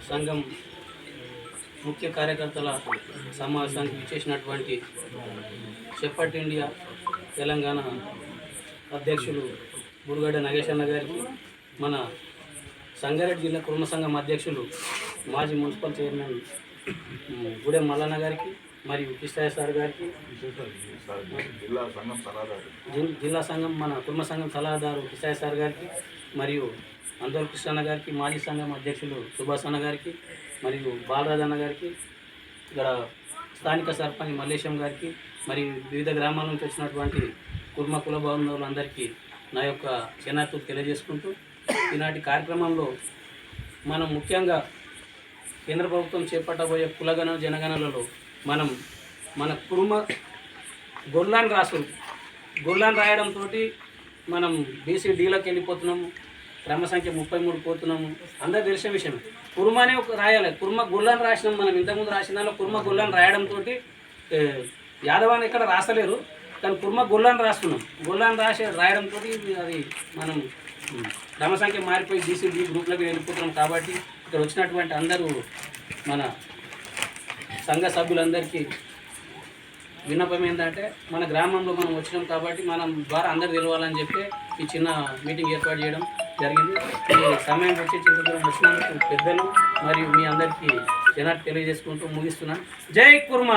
సంఘం ముఖ్య కార్యకర్తల సమావేశానికి ఇచ్చేసినటువంటి షెపర్డ్ ఇండియా తెలంగాణ అధ్యక్షులు బురుగడ్డ నగేష్ అన్న గారికి, మన సంగారెడ్డి జిల్లా కుర్మ సంఘం అధ్యక్షులు మాజీ మున్సిపల్ చైర్మన్ గూడెం మల్లన్న గారికి, మరియు కృష్ణయ్య సార్ గారికి, జిల్లా సంఘం మన కుర్మ సంఘం సలహాదారు కృష్ణయ్య సార్ గారికి, మరియు అందరు కృష్ణన్న గారికి, మాజీ సంఘం అధ్యక్షులు సుభాష్ అన్న గారికి, మరియు బాలరాజ్ అన్న గారికి, ఇక్కడ స్థానిక సర్పంచ్ మల్లేశం గారికి, మరియు వివిధ గ్రామాల నుంచి వచ్చినటువంటి కుర్మ కుల బాంధవులందరికీ నా యొక్క క్షణార్థులు తెలియజేసుకుంటూ, ఈనాటి కార్యక్రమంలో మనం ముఖ్యంగా కేంద్ర ప్రభుత్వం చేపట్టబోయే కులగణ జనగణనలలో మనం మన కుర్మ గొల్లాన్ రాయడంతో మనం బీసీడీలోకి వెళ్ళిపోతున్నాము. క్రమ సంఖ్య 33 పోతున్నాము. అందరూ తెలిసిన విషయమే. కుర్మనే రాయాలి. కుర్మ గొల్లాన్ రాసినాం. మనం ఇంతకుముందు రాసిన దానిలో కుర్మ గొల్లాన్ రాయడంతో యాదవాన్ని ఎక్కడ రాసలేరు, కానీ కుర్మ గొల్లాన్ రాస్తున్నాం. గొల్లాన్ రాయడంతో అది మనం క్రమ సంఖ్య మారిపోయి బీసీడీ గ్రూప్లోకి వెళ్ళిపోతున్నాం. కాబట్టి ఇక్కడ వచ్చినటువంటి అందరూ మన సంఘ సభ్యులందరికీ విన్నపం ఏంటంటే, మన గ్రామంలో మనం వచ్చినాం కాబట్టి మనం ద్వారా అందరు తెలవాలని చెప్పి ఈ చిన్న మీటింగ్ ఏర్పాటు చేయడం జరిగింది. ఈ సమయం వచ్చి చింతదూరం వచ్చినందుకు పెద్దలు మరియు మీ అందరికీ జనాన్ని తెలియజేసుకుంటూ ముగిస్తున్నాను. జై కుర్మ.